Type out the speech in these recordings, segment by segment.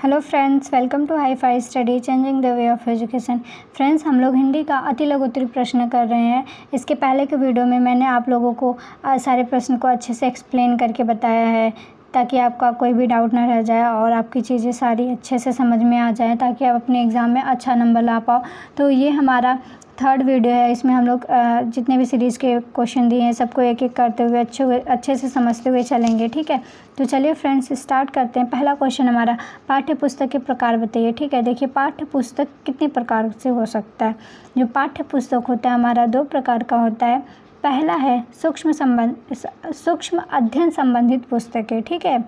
Hello friends, welcome to Hi Fi study changing the way of education. Friends, हम लोग हिंदी का अति लघु उत्तरीय प्रश्न कर रहे हैं। इसके पहले के वीडियो में मैंने आप लोगों को सारे प्रश्न को अच्छे से एक्सप्लेन करके बताया है, ताकि आपका कोई भी डाउट ना रह जाए और आपकी चीज़ें सारी अच्छे से समझ में आ जाए, ताकि आप अपने एग्ज़ाम में अच्छा नंबर ला पाओ। तो ये हमारा थर्ड वीडियो है। इसमें हम लोग जितने भी सीरीज़ के क्वेश्चन दिए हैं सबको एक एक करते हुए अच्छे से समझते हुए चलेंगे। ठीक है, तो चलिए फ्रेंड्स स्टार्ट करते हैं। पहला क्वेश्चन हमारा, पाठ्य पुस्तक के प्रकार बताइए। ठीक है, देखिए पाठ्य पुस्तक कितने प्रकार से हो सकता है। जो पाठ्य पुस्तक होता है हमारा दो प्रकार का होता है। पहला है सूक्ष्म अध्ययन संबंधित पुस्तकें। ठीक है,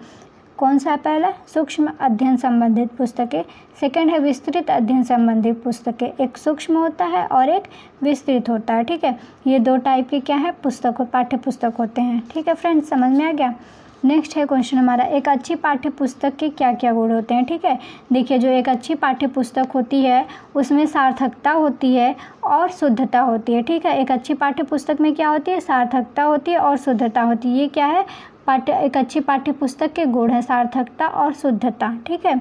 कौन सा है पहला? सूक्ष्म अध्ययन संबंधित पुस्तकें। सेकंड है विस्तृत अध्ययन संबंधित पुस्तकें। एक सूक्ष्म होता है और एक विस्तृत होता है। ठीक है, ये दो टाइप के क्या है पुस्तक, पाठ्य पुस्तक होते हैं। ठीक है फ्रेंड्स, समझ में आ गया। नेक्स्ट है क्वेश्चन हमारा, एक अच्छी पाठ्य पुस्तक के क्या क्या गुण होते हैं। ठीक है, देखिए जो एक अच्छी पाठ्य पुस्तक होती है उसमें सार्थकता होती है और शुद्धता होती है। ठीक है, एक अच्छी पाठ्य पुस्तक में क्या होती है? सार्थकता होती है और शुद्धता होती है। ये क्या है? एक अच्छी पाठ्य पुस्तक के गुण है, सार्थकता और शुद्धता। ठीक है,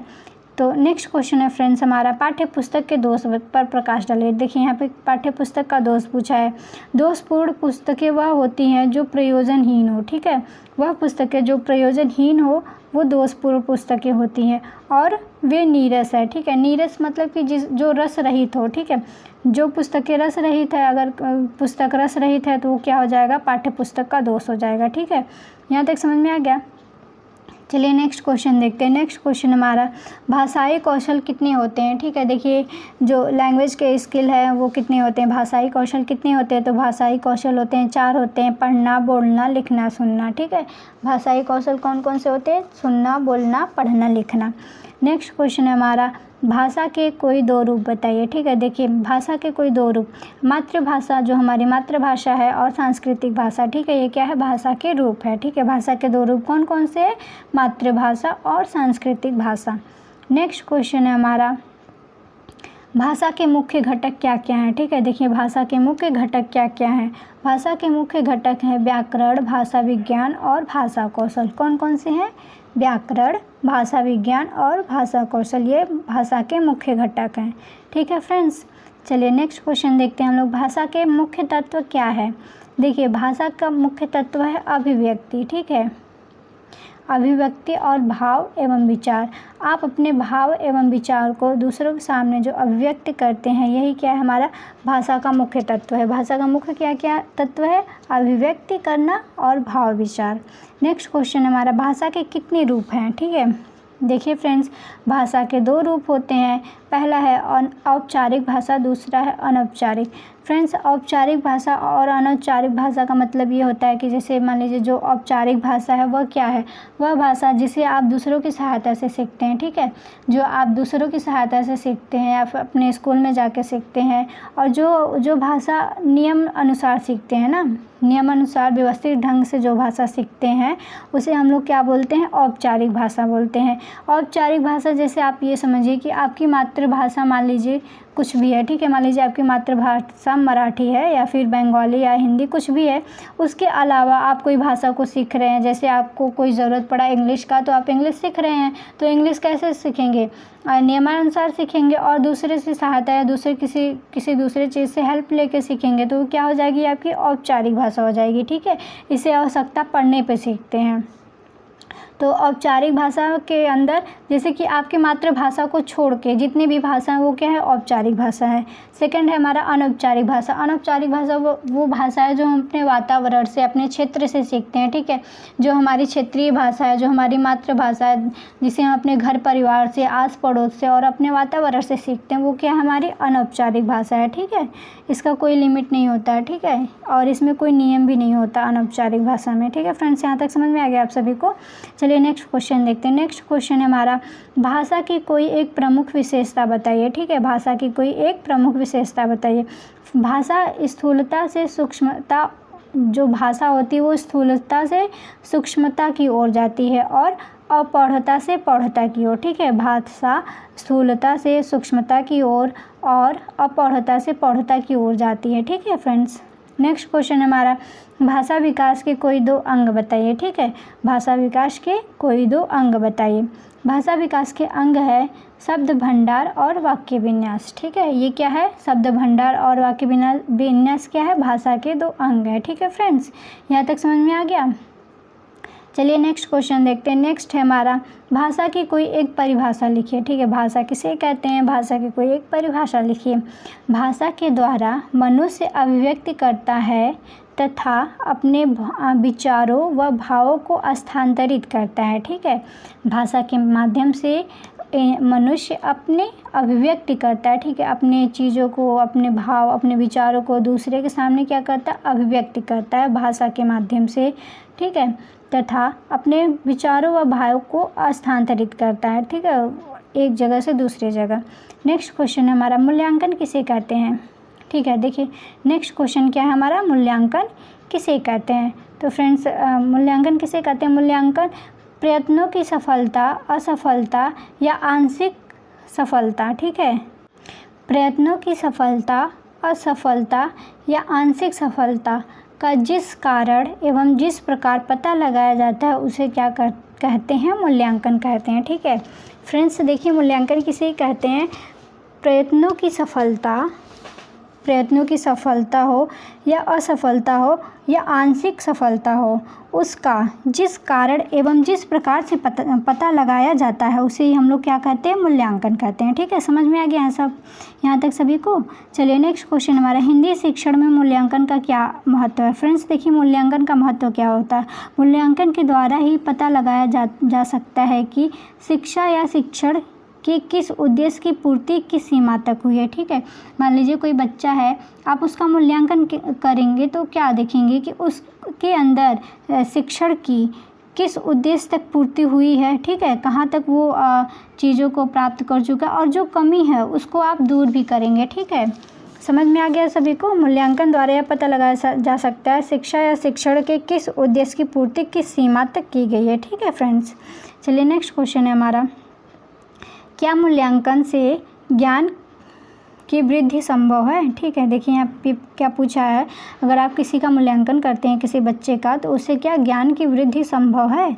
तो नेक्स्ट क्वेश्चन है फ्रेंड्स हमारा, पाठ्य पुस्तक के दोष पर प्रकाश डालिए। देखिए यहाँ पे पाठ्य पुस्तक का दोष पूछा है। दोषपूर्ण पुस्तकें वह होती हैं जो प्रयोजनहीन हो। ठीक है, वह पुस्तकें जो प्रयोजनहीन हो वो दोषपूर्ण पुस्तकें होती हैं और वे नीरस है। ठीक है, नीरस मतलब कि जो रस रहित हो। ठीक है, जो पुस्तकें रस रहित है, अगर पुस्तक रस रहित है तो वो क्या हो जाएगा? पाठ्य पुस्तक का दोष हो जाएगा। ठीक है, यहाँ तक समझ में आ गया। चलिए नेक्स्ट क्वेश्चन देखते हैं। नेक्स्ट क्वेश्चन हमारा, भाषाई कौशल कितने होते हैं। ठीक है, देखिए जो लैंग्वेज के स्किल है वो कितने होते हैं, भाषाई कौशल कितने होते हैं। तो भाषाई कौशल होते हैं 4 होते हैं, पढ़ना, बोलना, लिखना, सुनना। ठीक है, भाषाई कौशल कौन कौन से होते हैं? सुनना, बोलना, पढ़ना, लिखना। नेक्स्ट क्वेश्चन है हमारा, भाषा के कोई 2 रूप बताइए। ठीक है, देखिए भाषा के कोई 2 रूप, मातृभाषा जो हमारी मातृभाषा है और सांस्कृतिक भाषा। ठीक है, ये क्या है? भाषा के रूप है। ठीक है, भाषा के 2 रूप कौन कौन से हैं? मातृभाषा और सांस्कृतिक भाषा। नेक्स्ट क्वेश्चन है हमारा, भाषा के मुख्य घटक क्या क्या हैं। ठीक है, देखिए भाषा के मुख्य घटक क्या क्या हैं। भाषा के मुख्य घटक हैं व्याकरण, भाषा विज्ञान और भाषा कौशल। कौन कौन से हैं? व्याकरण, भाषा विज्ञान और भाषा कौशल, ये भाषा के मुख्य घटक हैं। ठीक है फ्रेंड्स, चलिए नेक्स्ट क्वेश्चन देखते हैं हम लोग, भाषा के मुख्य तत्व क्या है। देखिए भाषा का मुख्य तत्व है अभिव्यक्ति। ठीक है, अभिव्यक्ति और भाव एवं विचार। आप अपने भाव एवं विचार को दूसरों के सामने जो अभिव्यक्त करते हैं, यही क्या है? हमारा भाषा का मुख्य तत्व है। भाषा का मुख्य क्या क्या तत्व है? अभिव्यक्ति करना और भाव विचार। नेक्स्ट क्वेश्चन हमारा, भाषा के कितने रूप हैं। ठीक है, देखिए फ्रेंड्स भाषा के 2 रूप होते हैं। पहला है औपचारिक भाषा, दूसरा है अनौपचारिक। फ्रेंड्स, औपचारिक भाषा और अनौपचारिक भाषा का मतलब ये होता है कि जैसे मान लीजिए जो औपचारिक भाषा है वह क्या है? वह भाषा जिसे आप दूसरों की सहायता से सीखते हैं। ठीक है, जो आप दूसरों की सहायता से सीखते हैं या फिर अपने स्कूल में जाकर सीखते हैं, और जो भाषा नियम अनुसार सीखते हैं ना, नियम अनुसार व्यवस्थित ढंग से जो भाषा सीखते हैं उसे हम लोग क्या बोलते हैं? औपचारिक भाषा बोलते हैं। औपचारिक भाषा जैसे आप ये समझिए कि आपकी मातृभाषा मान लीजिए कुछ भी है। ठीक है, मान लीजिए आपकी मातृभाषा मराठी है या फिर बंगाली या हिंदी कुछ भी है, उसके अलावा आप कोई भाषा को सीख रहे हैं। जैसे आपको कोई ज़रूरत पड़ा इंग्लिश का तो आप इंग्लिश सीख रहे हैं, तो इंग्लिश कैसे सीखेंगे? नियमानुसार सीखेंगे और दूसरे से सहायता या किसी दूसरे चीज़ से हेल्प लेके सीखेंगे, तो क्या हो जाएगी? आपकी औपचारिक भाषा हो जाएगी। ठीक है, इसे आवश्यकता पड़ने पे सीखते हैं। तो औपचारिक भाषा के अंदर जैसे कि आपकी मातृभाषा को छोड़ के जितनी भी भाषा है वो क्या है? औपचारिक भाषा है। सेकंड है हमारा अनौपचारिक भाषा। अनौपचारिक भाषा वो भाषा है जो हम अपने वातावरण से, अपने क्षेत्र से सीखते हैं। ठीक है, जो हमारी क्षेत्रीय भाषा है, जो हमारी मातृभाषा है, जिसे हम अपने घर परिवार से, आस पड़ोस से और अपने वातावरण से सीखते हैं, वो क्या है? हमारी अनौपचारिक भाषा है। ठीक है, इसका कोई लिमिट नहीं होता है। ठीक है, और इसमें कोई नियम भी नहीं होता अनौपचारिक भाषा में। ठीक है फ्रेंड्स, यहाँ तक समझ में आ गया आप सभी को। चलिए नेक्स्ट क्वेश्चन देखते हैं। नेक्स्ट क्वेश्चन है हमारा, भाषा की कोई एक प्रमुख विशेषता बताइए। ठीक है, भाषा की कोई एक प्रमुख विशेषता बताइए। भाषा स्थूलता से सूक्ष्मता, जो भाषा होती है वो स्थूलता से सूक्ष्मता की ओर जाती है और अपौढ़ता से पौढ़ता की ओर। ठीक है, भाषा स्थूलता से सूक्ष्मता की ओर और अपौढ़ता से पौढ़ता की ओर जाती है। ठीक है फ्रेंड्स, नेक्स्ट क्वेश्चन हमारा, भाषा विकास के कोई 2 अंग बताइए। ठीक है, भाषा विकास के कोई 2 अंग बताइए। भाषा विकास के अंग है शब्द भंडार और वाक्य विन्यास। ठीक है, ये क्या है? शब्द भंडार और वाक्य विन्यास क्या है? भाषा के 2 अंग है। ठीक है फ्रेंड्स, यहाँ तक समझ में आ गया। चलिए नेक्स्ट क्वेश्चन देखते हैं। नेक्स्ट है हमारा भाषा की कोई एक परिभाषा लिखिए। ठीक है, भाषा किसे कहते हैं? भाषा की कोई एक परिभाषा लिखिए। भाषा के द्वारा मनुष्य अभिव्यक्ति करता है तथा अपने विचारों व भावों को स्थानांतरित करता है। ठीक है, भाषा के माध्यम से मनुष्य अपने अभिव्यक्ति करता है। ठीक है, अपने चीज़ों को, अपने भाव, अपने विचारों को दूसरे के सामने क्या करता है? अभिव्यक्ति करता है भाषा के माध्यम से। ठीक है, तथा अपने विचारों व भावों को स्थानांतरित करता है। ठीक है, एक जगह से दूसरी जगह। नेक्स्ट क्वेश्चन है हमारा मूल्यांकन किसे कहते हैं? ठीक है, देखिए नेक्स्ट क्वेश्चन क्या है हमारा? मूल्यांकन किसे कहते हैं? तो फ्रेंड्स मूल्यांकन किसे कहते हैं? मूल्यांकन प्रयत्नों की सफलता, असफलता या आंशिक सफलता। ठीक है, प्रयत्नों की सफलता, असफलता या आंशिक सफलता का जिस कारण एवं जिस प्रकार पता लगाया जाता है उसे क्या कहते हैं? मूल्यांकन कहते हैं। ठीक है फ्रेंड्स, देखिए मूल्यांकन किसे कहते हैं? प्रयत्नों की सफलता हो या असफलता हो या आंशिक सफलता हो, उसका जिस कारण एवं जिस प्रकार से पता लगाया जाता है उसे ही हम लोग क्या कहते हैं? मूल्यांकन कहते हैं। ठीक है, समझ में आ गया है सब यहाँ तक सभी को? चलिए नेक्स्ट क्वेश्चन हमारा हिंदी शिक्षण में मूल्यांकन का क्या महत्व है? फ्रेंड्स देखिए मूल्यांकन का महत्व क्या होता है? मूल्यांकन के द्वारा ही पता लगाया जा सकता है कि शिक्षा या शिक्षण कि किस उद्देश्य की पूर्ति किस सीमा तक हुई है। ठीक है, मान लीजिए कोई बच्चा है, आप उसका मूल्यांकन करेंगे तो क्या देखेंगे कि उसके अंदर शिक्षण की किस उद्देश्य तक पूर्ति हुई है। ठीक है, कहाँ तक वो चीज़ों को प्राप्त कर चुका है और जो कमी है उसको आप दूर भी करेंगे। ठीक है, समझ में आ गया सभी को? मूल्यांकन द्वारा यह पता लगाया जा सकता है शिक्षा या शिक्षण के किस उद्देश्य की पूर्ति किस सीमा तक की गई है। ठीक है फ्रेंड्स, चलिए नेक्स्ट क्वेश्चन है हमारा, क्या मूल्यांकन से ज्ञान की वृद्धि संभव है? ठीक है, देखिए यहाँ पे क्या पूछा है, अगर आप किसी का मूल्यांकन करते हैं किसी बच्चे का तो उससे क्या ज्ञान की वृद्धि संभव है?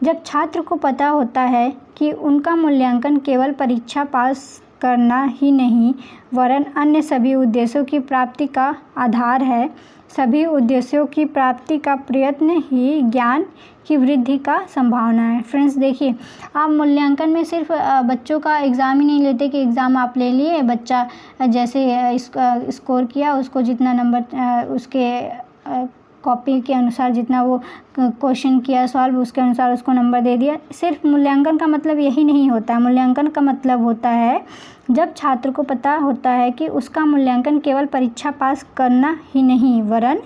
जब छात्र को पता होता है कि उनका मूल्यांकन केवल परीक्षा पास करना ही नहीं वरन अन्य सभी उद्देश्यों की प्राप्ति का आधार है, सभी उद्देश्यों की प्राप्ति का प्रयत्न ही ज्ञान की वृद्धि का संभावना है। फ्रेंड्स देखिए, आप मूल्यांकन में सिर्फ बच्चों का एग्ज़ाम ही नहीं लेते कि एग्ज़ाम आप ले लिए, बच्चा जैसे स्कोर किया, उसको जितना नंबर उसके कॉपी के अनुसार जितना वो क्वेश्चन किया सॉल्व उसके अनुसार उसको नंबर दे दिया। सिर्फ मूल्यांकन का मतलब यही नहीं होता है। मूल्यांकन का मतलब होता है जब छात्र को पता होता है कि उसका मूल्यांकन केवल परीक्षा पास करना ही नहीं वरन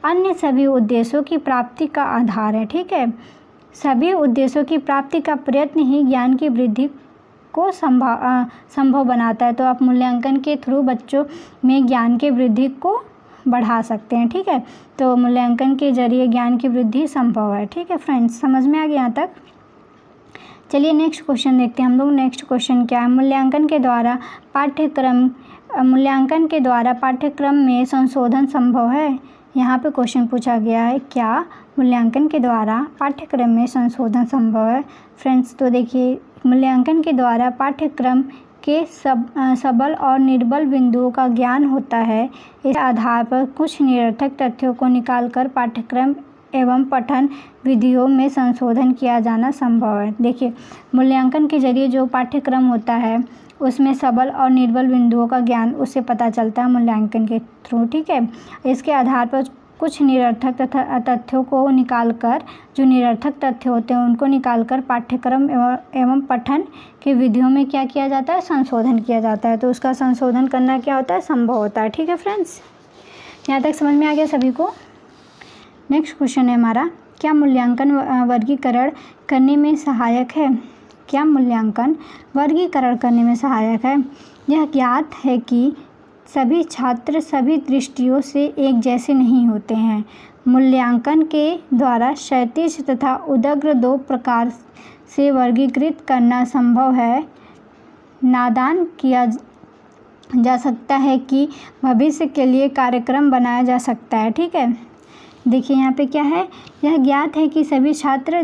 अन्य सभी उद्देश्यों की प्राप्ति का आधार है। ठीक है, सभी उद्देश्यों की प्राप्ति का प्रयत्न ही ज्ञान की वृद्धि को संभव बनाता है। तो आप मूल्यांकन के थ्रू बच्चों में ज्ञान की वृद्धि को बढ़ा सकते हैं। ठीक है, तो मूल्यांकन के जरिए ज्ञान की वृद्धि संभव है। ठीक है फ्रेंड्स, समझ में आ गया यहाँ तक? चलिए नेक्स्ट क्वेश्चन देखते हैं हम लोग। नेक्स्ट क्वेश्चन क्या है, मूल्यांकन के द्वारा पाठ्यक्रम में संशोधन संभव है? यहाँ पे क्वेश्चन पूछा गया है, क्या मूल्यांकन के द्वारा पाठ्यक्रम में संशोधन संभव है? फ्रेंड्स तो देखिए, मूल्यांकन के द्वारा पाठ्यक्रम के सबल और निर्बल बिंदुओं का ज्ञान होता है। इस आधार पर कुछ निरर्थक तथ्यों को निकालकर पाठ्यक्रम एवं पठन विधियों में संशोधन किया जाना संभव है। देखिए, मूल्यांकन के जरिए जो पाठ्यक्रम होता है उसमें सबल और निर्बल बिंदुओं का ज्ञान उससे पता चलता है मूल्यांकन के थ्रू। ठीक है, इसके आधार पर कुछ निरर्थक तथ्यों को निकालकर, जो निरर्थक तथ्य होते हैं उनको निकालकर पाठ्यक्रम एवं पठन की विधियों में क्या किया जाता है? संशोधन किया जाता है। तो उसका संशोधन करना क्या होता है? संभव होता है। ठीक है फ्रेंड्स, यहाँ तक समझ में आ गया सभी को? नेक्स्ट क्वेश्चन है हमारा, क्या मूल्यांकन वर्गीकरण करने में सहायक है? क्या मूल्यांकन वर्गीकरण करने में सहायक है? यह ज्ञात है कि सभी छात्र सभी दृष्टियों से एक जैसे नहीं होते हैं। मूल्यांकन के द्वारा क्षैतिज तथा उदग्र 2 प्रकार से वर्गीकृत करना संभव है। नादान किया जा सकता है कि भविष्य के लिए कार्यक्रम बनाया जा सकता है। ठीक है, देखिए यहाँ पे क्या है, यह ज्ञात है कि सभी छात्र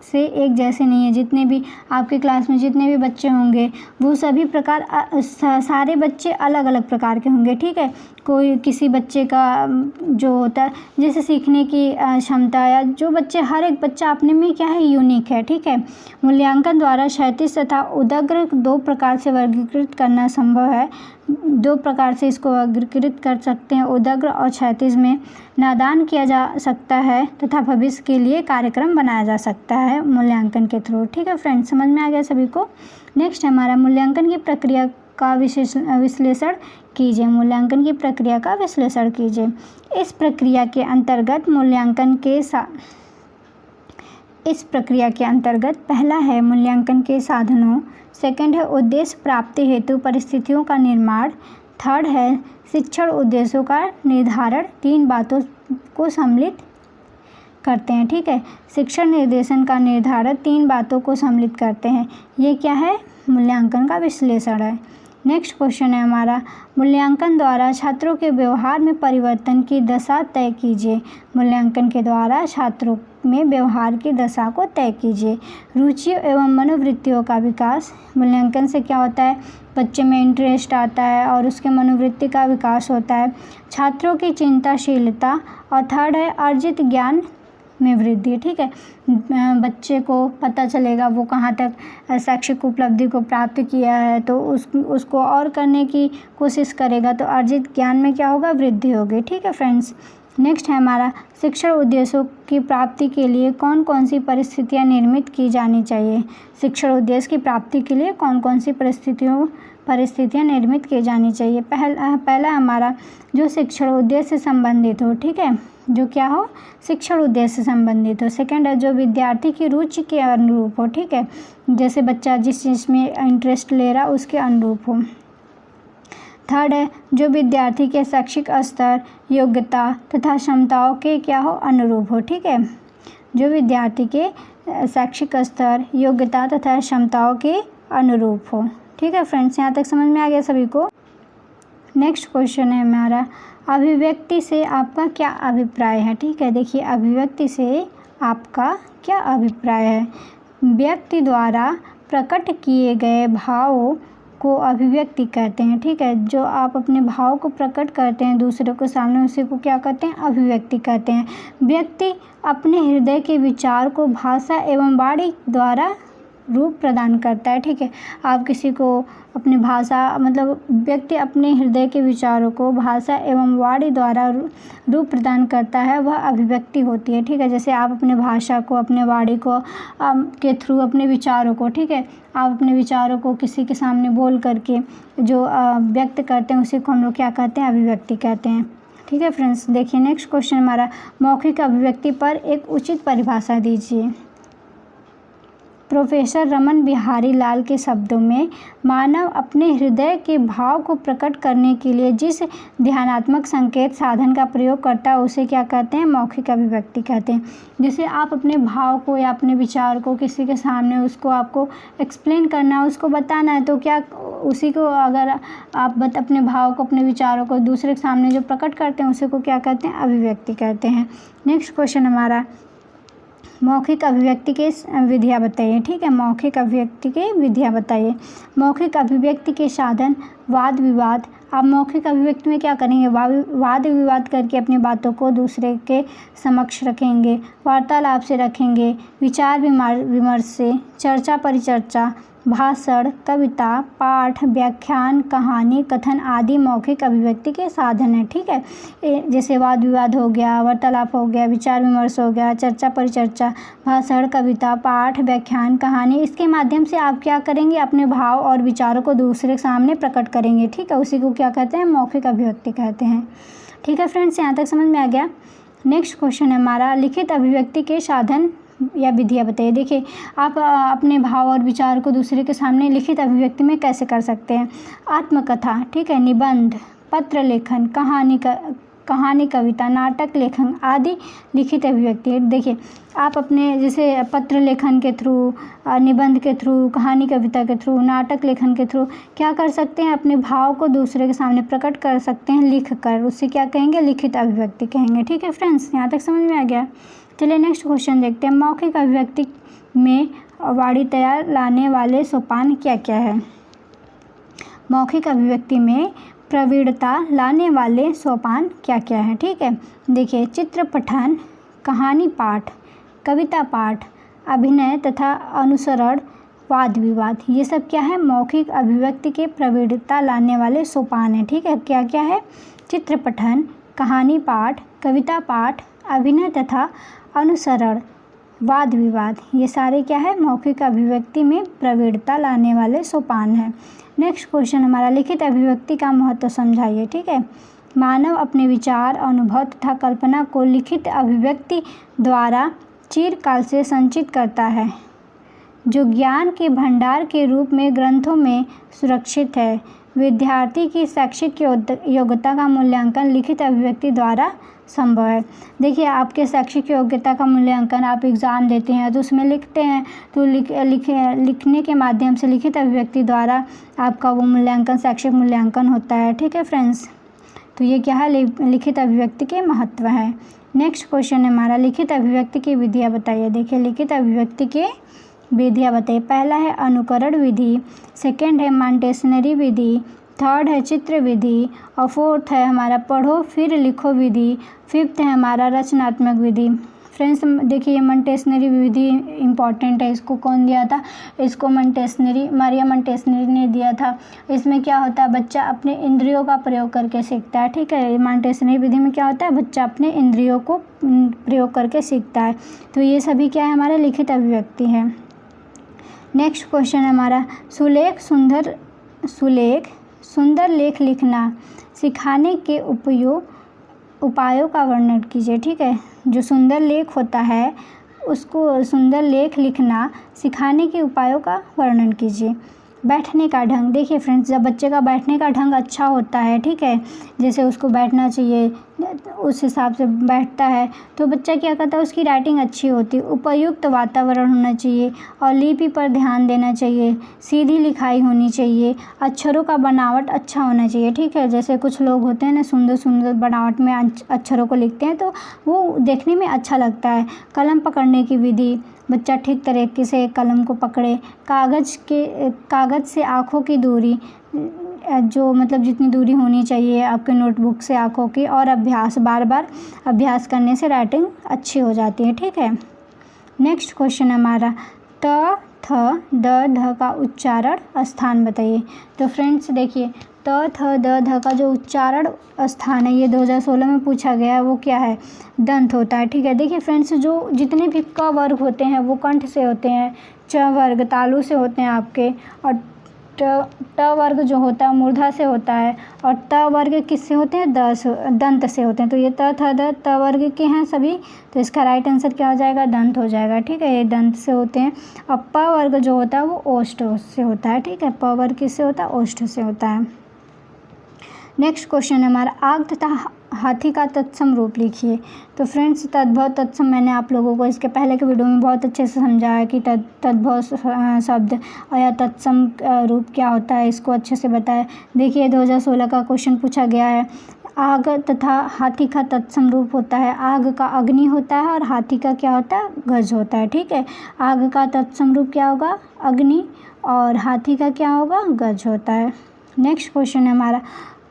से एक जैसे नहीं है। जितने भी आपके क्लास में जितने भी बच्चे होंगे वो सभी प्रकार सारे बच्चे अलग अलग प्रकार के होंगे, ठीक है। कोई किसी बच्चे का जो होता है जैसे सीखने की क्षमता, या जो बच्चे हर एक बच्चा अपने में क्या है, यूनिक है, ठीक है। मूल्यांकन द्वारा क्षैतिज तथा उदग्र दो प्रकार से वर्गीकृत करना संभव है। दो प्रकार से इसको वर्गीकृत कर सकते हैं, उदग्र और क्षैतिज में नादान किया जा सकता है तथा भविष्य के लिए कार्यक्रम बनाया जा सकता है मूल्यांकन के थ्रू, ठीक है फ्रेंड्स। समझ में आ गया सभी को। नेक्स्ट हमारा मूल्यांकन की प्रक्रिया का विश्लेषण कीजिए। मूल्यांकन की प्रक्रिया का विश्लेषण कीजिए। इस प्रक्रिया के अंतर्गत पहला है मूल्यांकन के साधनों, सेकंड है उद्देश्य प्राप्ति हेतु परिस्थितियों का निर्माण, थर्ड है शिक्षण उद्देश्यों का निर्धारण। 3 बातों को सम्मिलित करते हैं, ठीक है। शिक्षण निर्देशन का निर्धारण 3 बातों को सम्मिलित करते हैं। ये क्या है, मूल्यांकन का विश्लेषण है। नेक्स्ट क्वेश्चन है हमारा, मूल्यांकन द्वारा छात्रों के व्यवहार में परिवर्तन की दशा तय कीजिए। मूल्यांकन के द्वारा छात्रों में व्यवहार की दशा को तय कीजिए। रुचियों एवं मनोवृत्तियों का विकास। मूल्यांकन से क्या होता है, बच्चे में इंटरेस्ट आता है और उसके मनोवृत्ति का विकास होता है। छात्रों की चिंताशीलता, और थर्ड है अर्जित ज्ञान में वृद्धि, ठीक है। बच्चे को पता चलेगा वो कहाँ तक शैक्षिक उपलब्धि को प्राप्त किया है, तो उसको और करने की कोशिश करेगा, तो अर्जित ज्ञान में क्या होगा, वृद्धि होगी, ठीक है फ्रेंड्स। नेक्स्ट है हमारा, शिक्षण उद्देश्यों की प्राप्ति के लिए कौन कौन सी परिस्थितियाँ निर्मित की जानी चाहिए। शिक्षण उद्देश्य की प्राप्ति के लिए कौन कौन सी परिस्थितियाँ निर्मित की जानी चाहिए। पहला हमारा जो शिक्षण उद्देश्य से संबंधित हो, ठीक है, जो क्या हो, शिक्षण उद्देश्य से संबंधित हो। सेकंड है जो विद्यार्थी की रुचि के अनुरूप हो, ठीक है, जैसे बच्चा जिस चीज़ में इंटरेस्ट ले रहा उसके अनुरूप हो। थर्ड है जो विद्यार्थी के शैक्षिक स्तर, योग्यता तथा क्षमताओं के क्या हो, अनुरूप हो, ठीक है। जो विद्यार्थी के शैक्षिक स्तर, योग्यता तथा क्षमताओं के अनुरूप हो, ठीक है फ्रेंड्स। यहाँ तक समझ में आ गया सभी को। नेक्स्ट क्वेश्चन है हमारा, अभिव्यक्ति से आपका क्या अभिप्राय है, ठीक है। देखिए अभिव्यक्ति से आपका क्या अभिप्राय है। व्यक्ति द्वारा प्रकट किए गए भावों को अभिव्यक्ति कहते हैं, ठीक है। जो आप अपने भाव को प्रकट करते हैं दूसरों के सामने, उसी को क्या कहते हैं, अभिव्यक्ति कहते हैं। व्यक्ति अपने हृदय के विचार को भाषा एवं वाणी द्वारा रूप प्रदान करता है, ठीक है। आप किसी को अपनी भाषा, मतलब व्यक्ति अपने हृदय के विचारों को भाषा एवं वाणी द्वारा रूप प्रदान करता है, वह अभिव्यक्ति होती है, ठीक है। जैसे आप अपने भाषा को, अपने वाणी को के थ्रू अपने विचारों को, ठीक है, आप अपने विचारों को किसी के सामने बोल करके जो व्यक्त करते हैं उसी को हम लोग क्या कहते हैं, अभिव्यक्ति कहते हैं, ठीक है फ्रेंड्स। देखिए नेक्स्ट क्वेश्चन हमारा, मौखिक अभिव्यक्ति पर एक उचित परिभाषा दीजिए। प्रोफेसर रमन बिहारी लाल के शब्दों में, मानव अपने हृदय के भाव को प्रकट करने के लिए जिस ध्यानात्मक संकेत साधन का प्रयोग करता है उसे क्या कहते हैं, मौखिक अभिव्यक्ति कहते हैं। जैसे आप अपने भाव को या अपने विचार को किसी के सामने उसको आपको एक्सप्लेन करना है, उसको बताना है, तो क्या उसी को अगर आप अपने भाव को, अपने विचारों को दूसरे के सामने जो प्रकट करते हैं उसी को क्या कहते हैं, अभिव्यक्ति कहते हैं। नेक्स्ट क्वेश्चन हमारा, मौखिक अभिव्यक्ति के विधियाँ बताइए, ठीक है। मौखिक अभिव्यक्ति के विधियाँ बताइए। मौखिक अभिव्यक्ति के साधन, वाद विवाद। आप मौखिक अभिव्यक्ति में क्या करेंगे, वाद विवाद करके अपनी बातों को दूसरे के समक्ष रखेंगे, वार्तालाप से रखेंगे, विचार विमर्श से, चर्चा परिचर्चा, भाषण, कविता, पाठ, व्याख्यान, कहानी, कथन आदि मौखिक अभिव्यक्ति के साधन हैं, ठीक है। जैसे वाद विवाद हो गया, वार्तालाप हो गया, विचार विमर्श हो गया, चर्चा परिचर्चा, भाषण, कविता, पाठ, व्याख्यान, कहानी, इसके माध्यम से आप क्या करेंगे, अपने भाव और विचारों को दूसरे के सामने प्रकट करेंगे, ठीक है। उसी को क्या कहते हैं, मौखिक अभिव्यक्ति कहते हैं, ठीक है फ्रेंड्स। यहाँ तक समझ में आ गया। नेक्स्ट क्वेश्चन है हमारा, लिखित अभिव्यक्ति के साधन या विधियाँ बताइए। देखिए आप अपने भाव और विचार को दूसरे के सामने लिखित अभिव्यक्ति में कैसे कर सकते हैं। आत्मकथा, ठीक है, निबंध, पत्र लेखन, कहानी, कविता, नाटक लेखन आदि लिखित अभिव्यक्ति। देखिए आप अपने जैसे पत्र लेखन के थ्रू, निबंध के थ्रू, कहानी कविता के थ्रू, नाटक लेखन के थ्रू क्या कर सकते हैं, अपने भाव को दूसरे के सामने प्रकट कर सकते हैं लिख कर, उससे क्या कहेंगे, लिखित अभिव्यक्ति कहेंगे, ठीक है फ्रेंड्स। यहाँ तक समझ में आ गया। चलिए नेक्स्ट क्वेश्चन देखते हैं। मौखिक अभिव्यक्ति में वाणिज्यता लाने वाले सोपान क्या क्या है? मौखिक अभिव्यक्ति में प्रवीणता लाने वाले सोपान क्या क्या है? ठीक है, देखिए चित्र पठन, कहानी पाठ, कविता पाठ, अभिनय तथा अनुसरण, वाद विवाद, ये सब क्या है? मौखिक अभिव्यक्ति के प्रवीणता लाने वाले सोपान है। ठीक है, क्या क्या है? चित्र पठन, कहानी पाठ, कविता पाठ, अभिनय तथा अनुसरण, वाद विवाद, ये सारे क्या है? मौखिक अभिव्यक्ति में प्रवीणता लाने वाले सोपान है। नेक्स्ट क्वेश्चन हमारा, लिखित अभिव्यक्ति का महत्व समझाइए। ठीक है, मानव अपने विचार, अनुभव तथा कल्पना को लिखित अभिव्यक्ति द्वारा चिरकाल से संचित करता है, जो ज्ञान के भंडार के रूप में ग्रंथों में सुरक्षित है। विद्यार्थी की शैक्षिक योग्यता का मूल्यांकन लिखित अभिव्यक्ति द्वारा संभव है। देखिए, आपके शैक्षिक योग्यता का मूल्यांकन आप एग्ज़ाम देते हैं तो उसमें लिखते हैं, तो लिखने के माध्यम से लिखित अभिव्यक्ति द्वारा आपका वो मूल्यांकन शैक्षिक मूल्यांकन होता है। ठीक है फ्रेंड्स, तो ये क्या है? लिखित अभिव्यक्ति के महत्व है। नेक्स्ट क्वेश्चन है हमारा, लिखित अभिव्यक्ति की विधियाँ बताइए। देखिए, लिखित अभिव्यक्ति के विधियाँ बताइए। पहला है अनुकरण विधि, सेकंड है मॉन्टेसनरी विधि, थर्ड है चित्र विधि, और फोर्थ है हमारा पढ़ो फिर लिखो विधि, फिफ्थ है हमारा रचनात्मक विधि। फ्रेंड्स देखिए, ये मॉन्टेसनरी विधि इम्पॉर्टेंट है। इसको कौन दिया था? इसको मारिया मॉन्टेसनरी ने दिया था। इसमें क्या होता है? बच्चा अपने इंद्रियों का प्रयोग करके सीखता है। ठीक है, मॉन्टेसनरी विधि में क्या होता है? बच्चा अपने इंद्रियों को प्रयोग करके सीखता है। तो ये सभी क्या है? हमारा लिखित अभिव्यक्ति है। नेक्स्ट क्वेश्चन है हमारा, सुंदर लेख लिखना सिखाने के उपायों का वर्णन कीजिए। ठीक है, जो सुंदर लेख होता है उसको सुंदर लेख लिखना सिखाने के उपायों का वर्णन कीजिए। बैठने का ढंग, देखिए फ्रेंड्स, जब बच्चे का बैठने का ढंग अच्छा होता है, ठीक है, जैसे उसको बैठना चाहिए उस हिसाब से बैठता है तो बच्चा क्या करता है? उसकी राइटिंग अच्छी होती है। उपयुक्त वातावरण होना चाहिए और लिपि पर ध्यान देना चाहिए, सीधी लिखाई होनी चाहिए, अक्षरों का बनावट अच्छा होना चाहिए। ठीक है, जैसे कुछ लोग होते हैं ना, सुंदर सुंदर बनावट में अक्षरों को लिखते हैं तो वो देखने में अच्छा लगता है। कलम पकड़ने की विधि, बच्चा ठीक तरीके से कलम को पकड़े। कागज़ से आँखों की दूरी, जो मतलब जितनी दूरी होनी चाहिए आपके नोटबुक से आँखों की, और अभ्यास, बार बार अभ्यास करने से राइटिंग अच्छी हो जाती है। ठीक है, नेक्स्ट क्वेश्चन हमारा, त थ द ध का उच्चारण स्थान बताइए। तो फ्रेंड्स देखिए, त थ द ध का जो उच्चारण स्थान है ये 2016 में पूछा गया है, वो क्या है? दंत होता है। ठीक है, देखिए फ्रेंड्स, जो जितने भी क वर्ग होते हैं वो कंठ से होते हैं, च वर्ग तालु से होते हैं आपके, और ट वर्ग जो होता है मूर्धा से होता है, और त वर्ग किससे होते हैं? दंत से होते हैं। तो ये त थ द त वर्ग के हैं सभी, तो इसका राइट आंसर क्या हो जाएगा? दंत हो जाएगा। ठीक है, ये दंत से होते हैं। और प वर्ग जो होता है वो ओष्ठ से होता है। ठीक है, प वर्ग किससे होता है? ओष्ठ से होता है। नेक्स्ट क्वेश्चन है हमारा, आग तथा हाथी का तत्सम रूप लिखिए। तो फ्रेंड्स, तद्भव तत्सम मैंने आप लोगों को इसके पहले के वीडियो में बहुत अच्छे से समझाया कि तद्भव शब्द और या तत्सम रूप क्या होता है, इसको अच्छे से बताया। देखिए, 2016 का क्वेश्चन पूछा गया है। आग तथा हाथी का तत्सम रूप होता है, आग का अग्नि होता है और हाथी का क्या होता है? गज होता है। ठीक है, आग का तत्सम रूप क्या होगा? अग्नि, और हाथी का क्या होगा? गज होता है। नेक्स्ट क्वेश्चन है हमारा,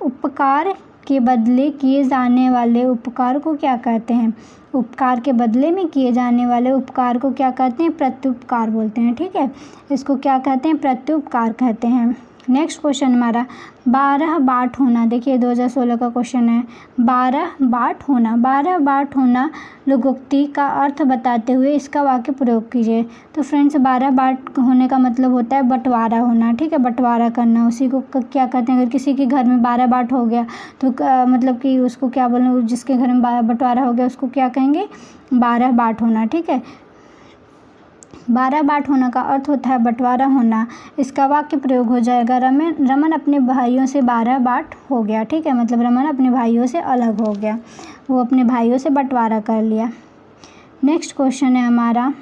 उपकार के बदले किए जाने वाले उपकार को क्या कहते हैं? उपकार के बदले में किए जाने वाले उपकार को क्या कहते हैं? प्रत्युपकार बोलते हैं। ठीक है, इसको क्या कहते हैं? प्रत्युपकार कहते हैं। नेक्स्ट क्वेश्चन हमारा, 12 बाट होना। देखिए, 2016 का क्वेश्चन है, 12 बाट होना। 12 बाट होना लोकोक्ति का अर्थ बताते हुए इसका वाक्य प्रयोग कीजिए। तो फ्रेंड्स, 12 बाट होने का मतलब होता है बंटवारा होना। ठीक है, बंटवारा करना, उसी को क्या कहते हैं? अगर किसी के घर में 12 बाट हो गया तो मतलब कि उसको क्या बोलें? जिसके घर में बंटवारा हो गया उसको क्या कहेंगे? 12 बाट होना। ठीक है, 12 बाट होना का अर्थ होता है बंटवारा होना। इसका वाक्य प्रयोग हो जाएगा, रमन अपने भाइयों से 12 बाट हो गया। ठीक है, मतलब रमन अपने भाइयों से अलग हो गया, वो अपने भाइयों से बंटवारा कर लिया। नेक्स्ट क्वेश्चन है हमारा,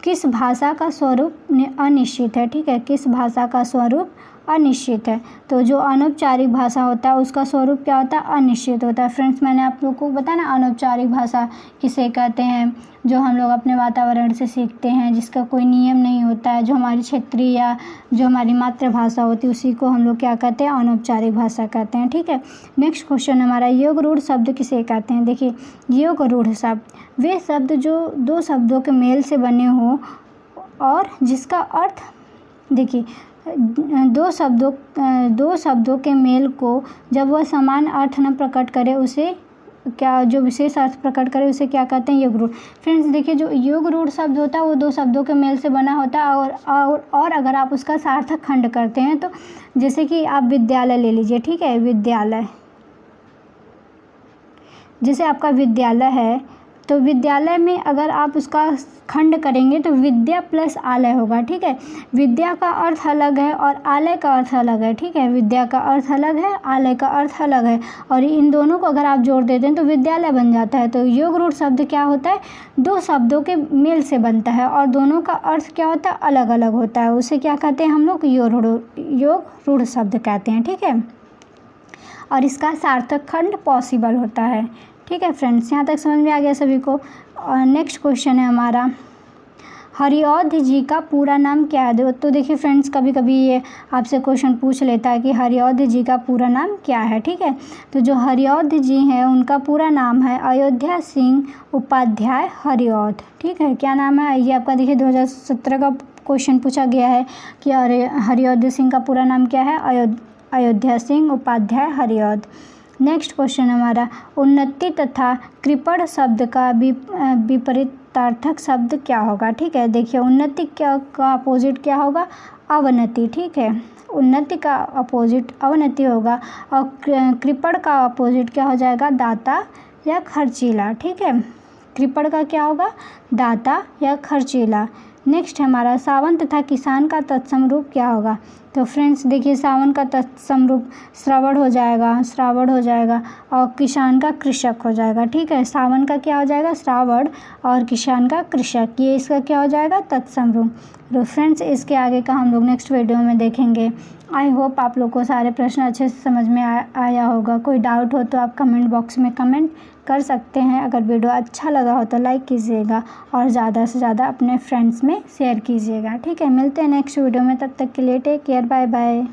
किस भाषा का स्वरूप अनिश्चित है? ठीक है, किस भाषा का स्वरूप अनिश्चित है। तो जो अनौपचारिक भाषा होता है उसका स्वरूप क्या होता है? अनिश्चित होता है। फ्रेंड्स, मैंने आप लोग को बताया ना अनौपचारिक भाषा किसे कहते हैं, जो हम लोग अपने वातावरण से सीखते हैं, जिसका कोई नियम नहीं होता है, जो हमारी क्षेत्रीय या जो हमारी मातृभाषा होती है उसी को हम लोग क्या कहते हैं? अनौपचारिक भाषा कहते हैं। ठीक है, नेक्स्ट क्वेश्चन हमारा, योग रूढ़ शब्द किसे कहते हैं? देखिए, योग रूढ़ शब्द वे शब्द जो दो शब्दों के मेल से बने हो और जिसका अर्थ, देखिए, दो शब्दों के मेल को जब वह समान अर्थ न प्रकट करे उसे क्या, जो विशेष अर्थ प्रकट करे उसे क्या कहते हैं? योग रूढ़। फ्रेंड्स, देखिए, जो योग रूढ़ शब्द होता है वो दो शब्दों के मेल से बना होता है और अगर आप उसका सार्थक खंड करते हैं तो जैसे कि आप विद्यालय ले लीजिए। ठीक है, विद्यालय, जैसे आपका विद्यालय है तो विद्यालय में अगर आप उसका खंड करेंगे तो विद्या प्लस आलय होगा। ठीक है, विद्या का अर्थ अलग है और आलय का अर्थ अलग है। ठीक है, विद्या का अर्थ अलग है, आलय का अर्थ अलग है, और इन दोनों को अगर आप जोड़ देते हैं तो विद्यालय बन जाता है। तो योग रूढ़ शब्द क्या होता है? दो शब्दों के मेल से बनता है और दोनों का अर्थ क्या होता है? अलग अलग होता है। उसे क्या कहते हैं हम लोग? योग रूढ़ शब्द कहते हैं। ठीक है, और इसका सार्थक खंड पॉसिबल होता है। ठीक है फ्रेंड्स, यहाँ तक समझ में आ गया सभी को। नेक्स्ट क्वेश्चन है हमारा, हरिऔध जी का पूरा नाम क्या है? तो देखिए फ्रेंड्स, कभी कभी ये आपसे क्वेश्चन पूछ लेता है कि हरिऔध जी का पूरा नाम क्या है। ठीक है, तो जो हरिऔध जी हैं उनका पूरा नाम है अयोध्या सिंह उपाध्याय हरिऔध। ठीक है, क्या नाम है? ये आपका देखिए 2017 का क्वेश्चन पूछा गया है कि हरिऔध सिंह का पूरा नाम क्या है? अयोध्या सिंह उपाध्याय हरिऔध। नेक्स्ट क्वेश्चन हमारा, उन्नति तथा कृपण शब्द का विपरीतार्थक शब्द क्या होगा? ठीक है, देखिए, उन्नति का अपोजिट क्या होगा? अवनति। ठीक है, उन्नति का अपोजिट अवनति होगा और कृपण का अपोजिट क्या हो जाएगा? दाता या खर्चीला। ठीक है, कृपण का क्या होगा? दाता या खर्चीला। नेक्स्ट हमारा, सावन तथा किसान का तत्सम रूप क्या होगा? तो फ्रेंड्स देखिए, सावन का तत्सम रूप श्रावण हो जाएगा और किसान का कृषक हो जाएगा। ठीक है, सावन का क्या हो जाएगा? श्रावण और किसान का कृषक, ये इसका क्या हो जाएगा? तत्सम रूप। तो फ्रेंड्स, इसके आगे का हम लोग नेक्स्ट वीडियो में देखेंगे। आई होप आप लोग को सारे प्रश्न अच्छे से समझ में आया होगा। कोई डाउट हो तो आप कमेंट बॉक्स में कमेंट कर सकते हैं। अगर वीडियो अच्छा लगा हो तो लाइक कीजिएगा और ज़्यादा से ज़्यादा अपने फ्रेंड्स में शेयर कीजिएगा। ठीक है, मिलते हैं नेक्स्ट वीडियो में, तब तक के लिए टेक केयर, बाय बाय।